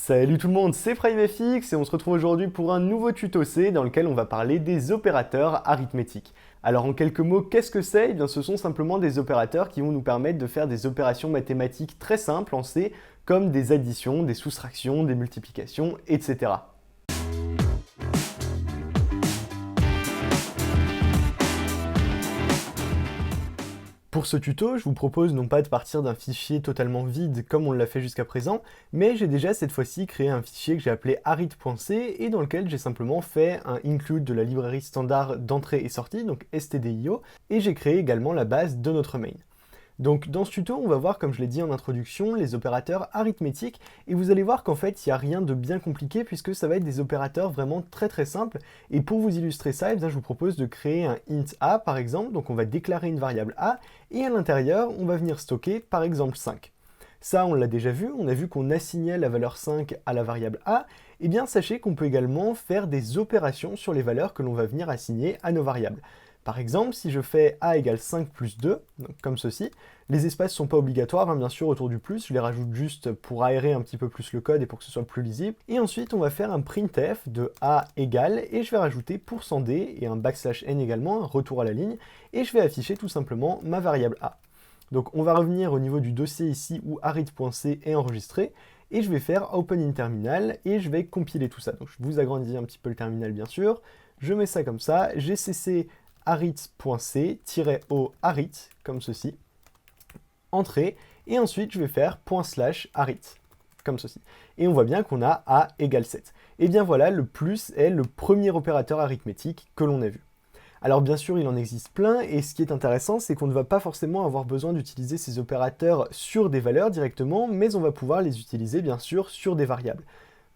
Salut tout le monde, c'est PrimeFX et on se retrouve aujourd'hui pour un nouveau tuto C dans lequel on va parler des opérateurs arithmétiques. Alors en quelques mots, qu'est-ce que c'est? Eh bien ce sont simplement des opérateurs qui vont nous permettre de faire des opérations mathématiques très simples en C, comme des additions, des soustractions, des multiplications, etc. Pour ce tuto, je vous propose non pas de partir d'un fichier totalement vide comme on l'a fait jusqu'à présent, mais j'ai déjà cette fois-ci créé un fichier que j'ai appelé arith.c et dans lequel j'ai simplement fait un include de la librairie standard d'entrée et sortie, donc stdio, et j'ai créé également la base de notre main. Donc dans ce tuto, on va voir, comme je l'ai dit en introduction, les opérateurs arithmétiques, et vous allez voir qu'en fait, il n'y a rien de bien compliqué, puisque ça va être des opérateurs vraiment très simples, et pour vous illustrer ça, eh bien, je vous propose de créer un int a, par exemple, donc on va déclarer une variable a, et à l'intérieur, on va venir stocker, par exemple, 5. Ça, on l'a déjà vu, on a vu qu'on assignait la valeur 5 à la variable a, et bien sachez qu'on peut également faire des opérations sur les valeurs que l'on va venir assigner à nos variables. Par exemple, si je fais a égale 5 plus 2, donc comme ceci, les espaces ne sont pas obligatoires, bien sûr, autour du plus, je les rajoute juste pour aérer un petit peu plus le code et pour que ce soit plus lisible. Et ensuite, on va faire un printf de a égale, et je vais rajouter %d et un \n également, un retour à la ligne, et je vais afficher tout simplement ma variable a. Donc on va revenir au niveau du dossier ici où arith.c est enregistré, et je vais faire open in terminal, et je vais compiler tout ça. Donc je vous agrandis un petit peu le terminal bien sûr, je mets ça comme ça, gcc arith.c-o arith, comme ceci, entrée, et ensuite je vais faire /arith, comme ceci. Et on voit bien qu'on a a égale 7. Et bien voilà, le plus est le premier opérateur arithmétique que l'on a vu. Alors bien sûr, il en existe plein, et ce qui est intéressant, c'est qu'on ne va pas forcément avoir besoin d'utiliser ces opérateurs sur des valeurs directement, mais on va pouvoir les utiliser bien sûr sur des variables.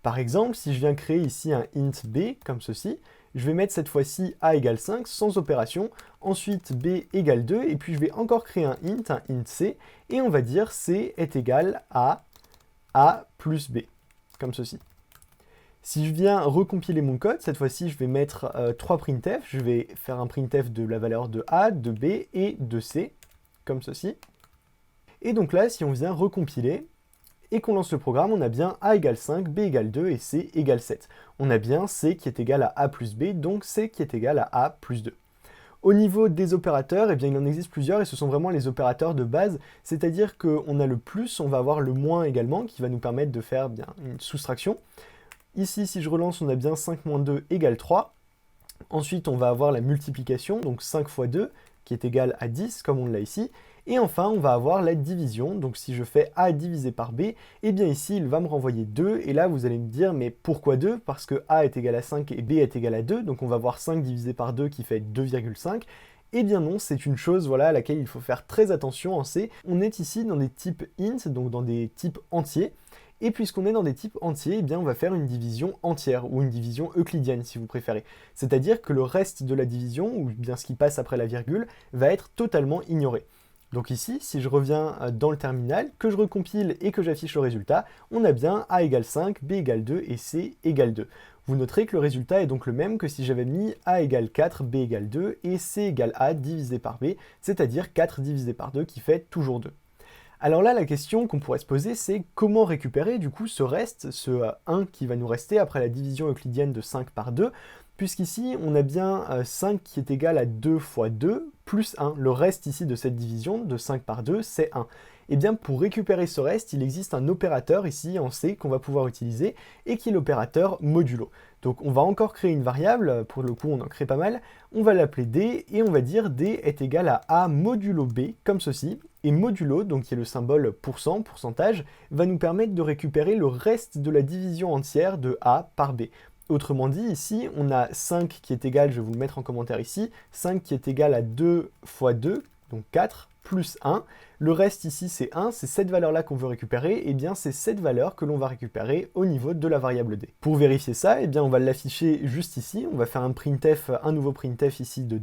Par exemple, si je viens créer ici un int b, comme ceci, je vais mettre cette fois-ci a égale 5 sans opération, ensuite b égale 2, et puis je vais encore créer un int c, et on va dire c est égal à a plus b, comme ceci. Si je viens recompiler mon code, cette fois-ci je vais mettre 3 printf, je vais faire un printf de la valeur de a, de b et de c, comme ceci. Et donc là, si on vient recompiler, et qu'on lance le programme, on a bien a égale 5, b égale 2 et c égale 7. On a bien c qui est égal à a plus b, donc c qui est égal à a plus 2. Au niveau des opérateurs, eh bien, il en existe plusieurs et ce sont vraiment les opérateurs de base, c'est-à-dire qu'on a le plus, on va avoir le moins également, qui va nous permettre de faire bien une soustraction. Ici, si je relance, on a bien 5 moins 2 égale 3. Ensuite, on va avoir la multiplication, donc 5 fois 2, qui est égal à 10, comme on l'a ici. Et enfin, on va avoir la division, donc si je fais a divisé par b, et bien ici, il va me renvoyer 2, et là, vous allez me dire, mais pourquoi 2? Parce que a est égal à 5 et b est égal à 2, donc on va avoir 5 divisé par 2 qui fait 2,5. Eh bien non, c'est une chose voilà, à laquelle il faut faire très attention en C. On est ici dans des types int, donc dans des types entiers, et puisqu'on est dans des types entiers, eh bien on va faire une division entière, ou une division euclidienne si vous préférez. C'est-à-dire que le reste de la division, ou bien ce qui passe après la virgule, va être totalement ignoré. Donc ici, si je reviens dans le terminal, que je recompile et que j'affiche le résultat, on a bien a égale 5, b égale 2 et c égale 2. Vous noterez que le résultat est donc le même que si j'avais mis a égale 4, b égale 2 et c égale a divisé par b, c'est-à-dire 4 divisé par 2 qui fait toujours 2. Alors là, la question qu'on pourrait se poser, c'est comment récupérer du coup ce reste, ce 1 qui va nous rester après la division euclidienne de 5 par 2, puisqu'ici on a bien 5 qui est égal à 2 fois 2 plus 1. Le reste ici de cette division de 5 par 2, c'est 1. Et bien pour récupérer ce reste, il existe un opérateur ici en C qu'on va pouvoir utiliser, et qui est l'opérateur modulo. Donc on va encore créer une variable, pour le coup on en crée pas mal, on va l'appeler d, et on va dire d est égal à a modulo b, comme ceci, et modulo, donc qui est le symbole pourcentage, va nous permettre de récupérer le reste de la division entière de a par b. Autrement dit, ici, on a 5 qui est égal, je vais vous le mettre en commentaire ici, 5 qui est égal à 2 fois 2, donc 4, plus 1. Le reste ici, c'est 1, c'est cette valeur-là qu'on veut récupérer, et bien c'est cette valeur que l'on va récupérer au niveau de la variable d. Pour vérifier ça, eh bien on va l'afficher juste ici, on va faire un printf, un nouveau printf ici de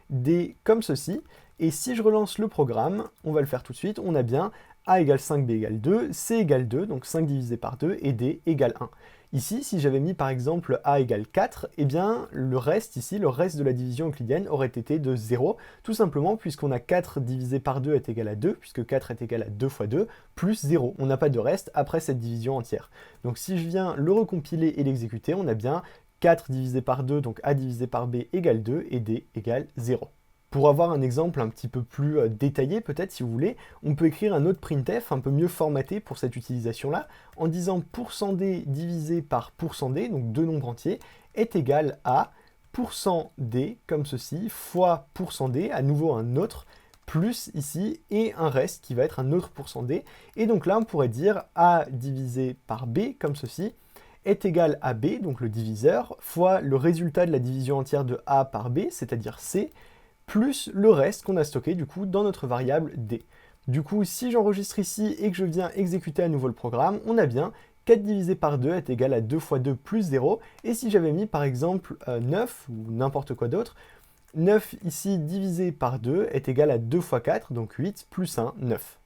d comme ceci, et si je relance le programme, on va le faire tout de suite, on a bien a égale 5, b égale 2, c égale 2, donc 5 divisé par 2, et d égale 1. Ici, si j'avais mis par exemple a égale 4, eh bien le reste ici, le reste de la division euclidienne aurait été de 0, tout simplement puisqu'on a 4 divisé par 2 est égal à 2, puisque 4 est égal à 2 fois 2, plus 0. On n'a pas de reste après cette division entière. Donc si je viens le recompiler et l'exécuter, on a bien 4 divisé par 2, donc a divisé par b égale 2, et d égale 0. Pour avoir un exemple un petit peu plus détaillé peut-être si vous voulez, on peut écrire un autre printf un peu mieux formaté pour cette utilisation-là, en disant %d divisé par %d, donc deux nombres entiers, est égal à %d, comme ceci, fois %d, à nouveau un autre, plus ici, et un reste qui va être un autre %d. Et donc là on pourrait dire a divisé par b, comme ceci, est égal à b, donc le diviseur, fois le résultat de la division entière de a par b, c'est-à-dire c, plus le reste qu'on a stocké du coup dans notre variable d. Du coup, si j'enregistre ici et que je viens exécuter à nouveau le programme, on a bien 4 divisé par 2 est égal à 2 fois 2 plus 0, et si j'avais mis par exemple 9 ou n'importe quoi d'autre, 9 ici divisé par 2 est égal à 2 fois 4, donc 8 plus 1, 9.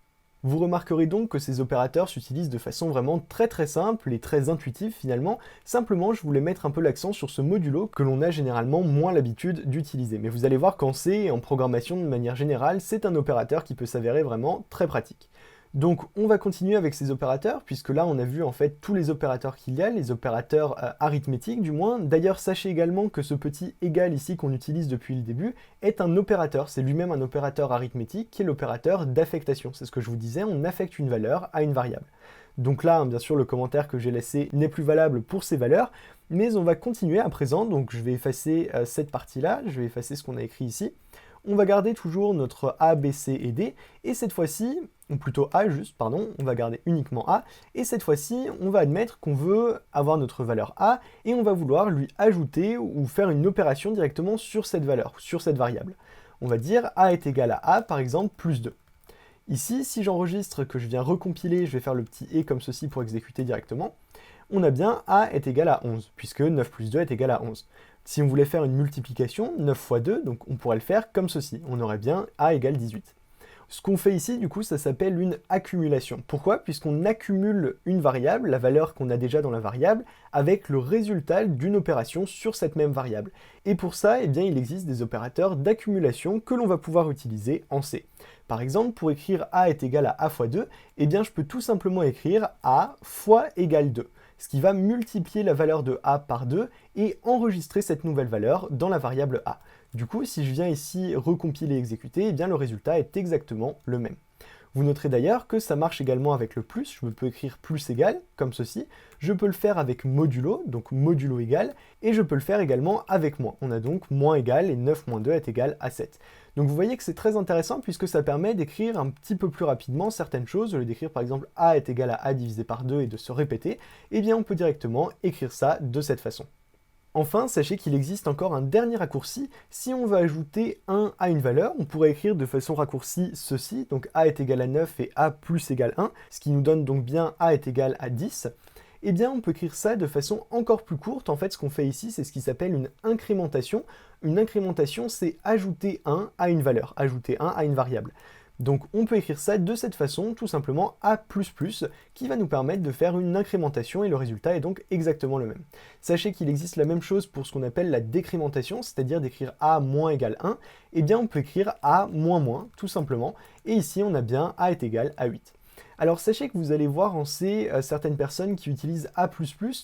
Vous remarquerez donc que ces opérateurs s'utilisent de façon vraiment très simple et très intuitive finalement. Simplement, je voulais mettre un peu l'accent sur ce modulo que l'on a généralement moins l'habitude d'utiliser. Mais vous allez voir qu'en C et en programmation de manière générale, c'est un opérateur qui peut s'avérer vraiment très pratique. Donc on va continuer avec ces opérateurs, puisque là on a vu en fait tous les opérateurs qu'il y a, les opérateurs arithmétiques du moins. D'ailleurs sachez également que ce petit égal ici qu'on utilise depuis le début est un opérateur, c'est lui-même un opérateur arithmétique qui est l'opérateur d'affectation. C'est ce que je vous disais, on affecte une valeur à une variable. Donc là, bien sûr, le commentaire que j'ai laissé n'est plus valable pour ces valeurs, mais on va continuer à présent, donc je vais effacer cette partie-là, je vais effacer ce qu'on a écrit ici. On va garder toujours notre A, B, C et D, et cette fois-ci, ou plutôt A juste, pardon, on va garder uniquement A, et cette fois-ci, on va admettre qu'on veut avoir notre valeur A, et on va vouloir lui ajouter ou faire une opération directement sur cette valeur, sur cette variable. On va dire A est égal à A, par exemple, plus 2. Ici, si j'enregistre que je viens recompiler, je vais faire le petit « et » comme ceci pour exécuter directement, on a bien A est égal à 11, puisque 9 plus 2 est égal à 11. Si on voulait faire une multiplication, 9 fois 2, donc on pourrait le faire comme ceci. On aurait bien A égale 18. Ce qu'on fait ici, du coup, ça s'appelle une accumulation. Pourquoi? Puisqu'on accumule une variable, la valeur qu'on a déjà dans la variable, avec le résultat d'une opération sur cette même variable. Et pour ça, eh bien, il existe des opérateurs d'accumulation que l'on va pouvoir utiliser en C. Par exemple, pour écrire A est égal à A fois 2, eh bien, je peux tout simplement écrire A fois égale 2. Ce qui va multiplier la valeur de A par 2 et enregistrer cette nouvelle valeur dans la variable A. Du coup, si je viens ici recompiler et exécuter, eh bien le résultat est exactement le même. Vous noterez d'ailleurs que ça marche également avec le plus, je peux écrire plus égal, comme ceci, je peux le faire avec modulo, donc modulo égal, et je peux le faire également avec moins. On a donc moins égal, et 9 moins 2 est égal à 7. Donc vous voyez que c'est très intéressant puisque ça permet d'écrire un petit peu plus rapidement certaines choses, au lieu d'écrire par exemple A est égal à A divisé par 2 et de se répéter, eh bien on peut directement écrire ça de cette façon. Enfin, sachez qu'il existe encore un dernier raccourci. Si on veut ajouter 1 à une valeur, on pourrait écrire de façon raccourcie ceci, donc A est égal à 9 et A plus égale 1, ce qui nous donne donc bien A est égal à 10. Eh bien, on peut écrire ça de façon encore plus courte. En fait, ce qu'on fait ici, c'est ce qui s'appelle une incrémentation. Une incrémentation, c'est ajouter 1 à une valeur, ajouter 1 à une variable. Donc on peut écrire ça de cette façon, tout simplement A++, qui va nous permettre de faire une incrémentation et le résultat est donc exactement le même. Sachez qu'il existe la même chose pour ce qu'on appelle la décrémentation, c'est-à-dire d'écrire A moins égale 1, et bien on peut écrire A moins moins, tout simplement, et ici on a bien A est égal à 8. Alors sachez que vous allez voir en C certaines personnes qui utilisent A++,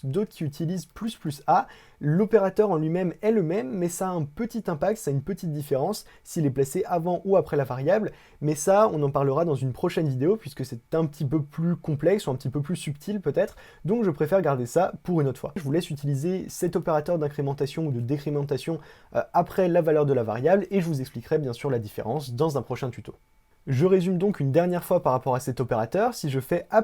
d'autres qui utilisent ++A. L'opérateur en lui-même est le même, mais ça a un petit impact, ça a une petite différence s'il est placé avant ou après la variable. Mais ça, on en parlera dans une prochaine vidéo, puisque c'est un petit peu plus complexe ou un petit peu plus subtil peut-être. Donc je préfère garder ça pour une autre fois. Je vous laisse utiliser cet opérateur d'incrémentation ou de décrémentation après la valeur de la variable, et je vous expliquerai bien sûr la différence dans un prochain tuto. Je résume donc une dernière fois par rapport à cet opérateur. Si je fais A++,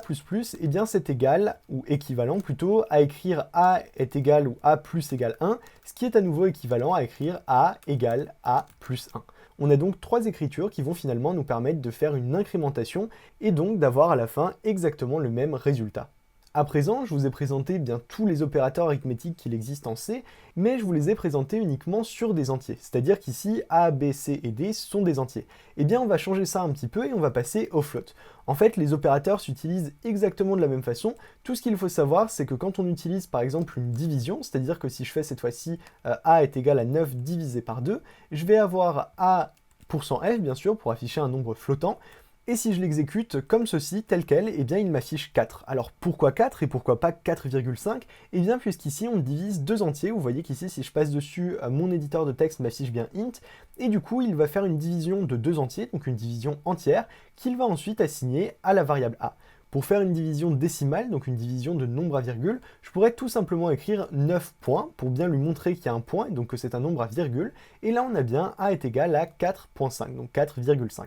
eh bien c'est égal, ou équivalent plutôt, à écrire A est égal ou A plus égale 1, ce qui est à nouveau équivalent à écrire A égale A plus 1. On a donc trois écritures qui vont finalement nous permettre de faire une incrémentation et donc d'avoir à la fin exactement le même résultat. À présent, je vous ai présenté bien tous les opérateurs arithmétiques qu'il existe en C, mais je vous les ai présentés uniquement sur des entiers. C'est-à-dire qu'ici, A, B, C et D sont des entiers. Eh bien, on va changer ça un petit peu et on va passer au float. En fait, les opérateurs s'utilisent exactement de la même façon. Tout ce qu'il faut savoir, c'est que quand on utilise par exemple une division, c'est-à-dire que si je fais cette fois-ci A est égal à 9 divisé par 2, je vais avoir A%F, bien sûr, pour afficher un nombre flottant. Et si je l'exécute comme ceci, tel quel, eh bien il m'affiche 4. Alors pourquoi 4 et pourquoi pas 4,5? Eh bien puisqu'ici on divise deux entiers, vous voyez qu'ici si je passe dessus, mon éditeur de texte m'affiche bien int, et du coup il va faire une division de deux entiers, donc une division entière, qu'il va ensuite assigner à la variable a. Pour faire une division décimale, donc une division de nombre à virgule, je pourrais tout simplement écrire 9 points, pour bien lui montrer qu'il y a un point, et donc que c'est un nombre à virgule, et là on a bien a est égal à 4.5, donc 4,5.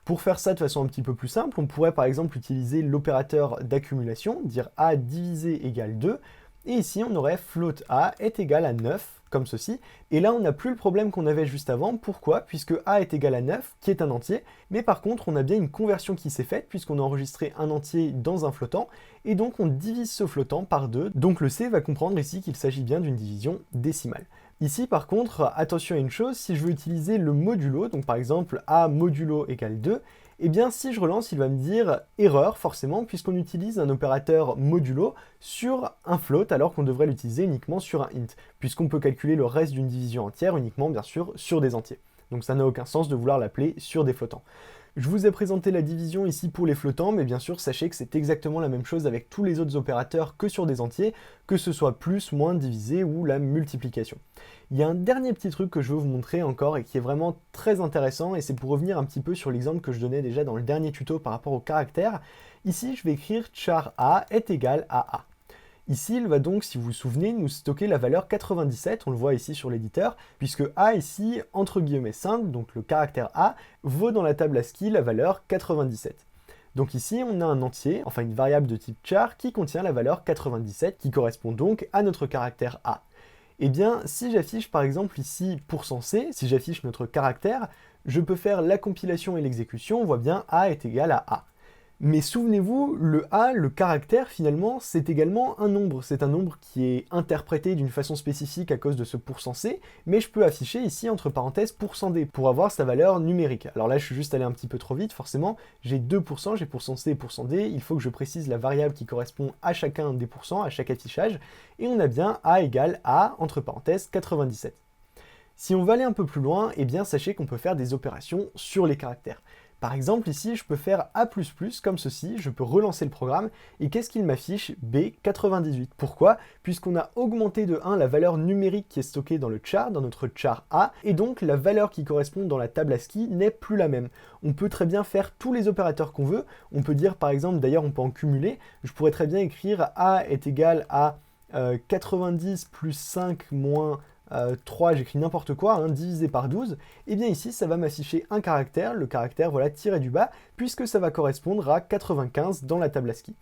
Pour faire ça de façon un petit peu plus simple, on pourrait par exemple utiliser l'opérateur d'accumulation, dire a divisé égale 2, et ici on aurait float a est égal à 9, comme ceci, et là on n'a plus le problème qu'on avait juste avant. Pourquoi? Puisque a est égal à 9, qui est un entier, mais par contre on a bien une conversion qui s'est faite, puisqu'on a enregistré un entier dans un flottant, et donc on divise ce flottant par 2, donc le C va comprendre ici qu'il s'agit bien d'une division décimale. Ici, par contre, attention à une chose, si je veux utiliser le modulo, donc par exemple a modulo égale 2, eh bien si je relance, il va me dire erreur, forcément, puisqu'on utilise un opérateur modulo sur un float, alors qu'on devrait l'utiliser uniquement sur un int, puisqu'on peut calculer le reste d'une division entière uniquement, bien sûr, sur des entiers. Donc ça n'a aucun sens de vouloir l'appeler sur des flottants. Je vous ai présenté la division ici pour les flottants, mais bien sûr, sachez que c'est exactement la même chose avec tous les autres opérateurs que sur des entiers, que ce soit plus, moins, divisé ou la multiplication. Il y a un dernier petit truc que je veux vous montrer encore et qui est vraiment très intéressant, et c'est pour revenir un petit peu sur l'exemple que je donnais déjà dans le dernier tuto par rapport au caractère. Ici, je vais écrire char a est égal à a. Ici, il va donc, si vous vous souvenez, nous stocker la valeur 97, on le voit ici sur l'éditeur, puisque a ici, entre guillemets simple, donc le caractère a, vaut dans la table ASCII la valeur 97. Donc ici, on a un entier, enfin une variable de type char, qui contient la valeur 97, qui correspond donc à notre caractère a. Eh bien, si j'affiche par exemple ici %c, si j'affiche notre caractère, je peux faire la compilation et l'exécution, on voit bien a est égal à a. Mais souvenez-vous, le A, le caractère, finalement, c'est également un nombre. C'est un nombre qui est interprété d'une façon spécifique à cause de ce %c, mais je peux afficher ici, entre parenthèses, %d, pour avoir sa valeur numérique. Alors là, je suis juste allé un petit peu trop vite, forcément. J'ai 2%, j'ai %c et %d, il faut que je précise la variable qui correspond à chacun des pourcents, à chaque affichage, et on a bien A égale A, entre parenthèses, 97. Si on va aller un peu plus loin, eh bien sachez qu'on peut faire des opérations sur les caractères. Par exemple, ici, je peux faire A++, comme ceci, je peux relancer le programme, et qu'est-ce qu'il m'affiche? B98. Pourquoi? Puisqu'on a augmenté de 1 la valeur numérique qui est stockée dans le char, dans notre char A, et donc la valeur qui correspond dans la table ASCII n'est plus la même. On peut très bien faire tous les opérateurs qu'on veut, on peut dire par exemple, d'ailleurs on peut en cumuler, je pourrais très bien écrire A est égal à 90 plus 5 moins 3, j'écris n'importe quoi, hein, divisé par 12, et bien ici ça va m'afficher un caractère, le caractère voilà tiré du bas, puisque ça va correspondre à 95 dans la table ASCII.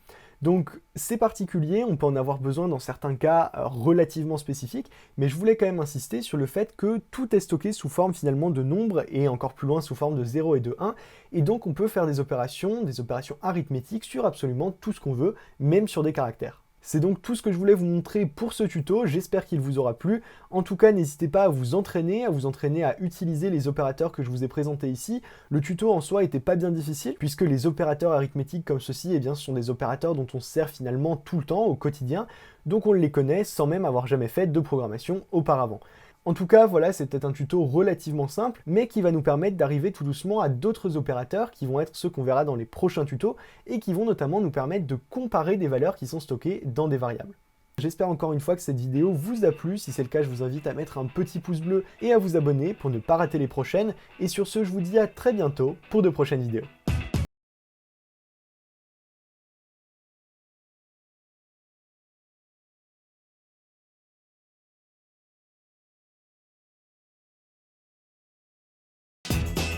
Donc c'est particulier, on peut en avoir besoin dans certains cas relativement spécifiques, mais je voulais quand même insister sur le fait que tout est stocké sous forme finalement de nombres, et encore plus loin sous forme de 0 et de 1, et donc on peut faire des opérations arithmétiques sur absolument tout ce qu'on veut, même sur des caractères. C'est donc tout ce que je voulais vous montrer pour ce tuto, j'espère qu'il vous aura plu. En tout cas, n'hésitez pas à vous entraîner à utiliser les opérateurs que je vous ai présentés ici. Le tuto en soi était pas bien difficile, puisque les opérateurs arithmétiques comme ceci, eh bien, ce sont des opérateurs dont on se sert finalement tout le temps, au quotidien, donc on les connaît sans même avoir jamais fait de programmation auparavant. En tout cas, voilà, c'est peut-être un tuto relativement simple, mais qui va nous permettre d'arriver tout doucement à d'autres opérateurs qui vont être ceux qu'on verra dans les prochains tutos, et qui vont notamment nous permettre de comparer des valeurs qui sont stockées dans des variables. J'espère encore une fois que cette vidéo vous a plu. Si c'est le cas, je vous invite à mettre un petit pouce bleu et à vous abonner pour ne pas rater les prochaines. Et sur ce, je vous dis à très bientôt pour de prochaines vidéos.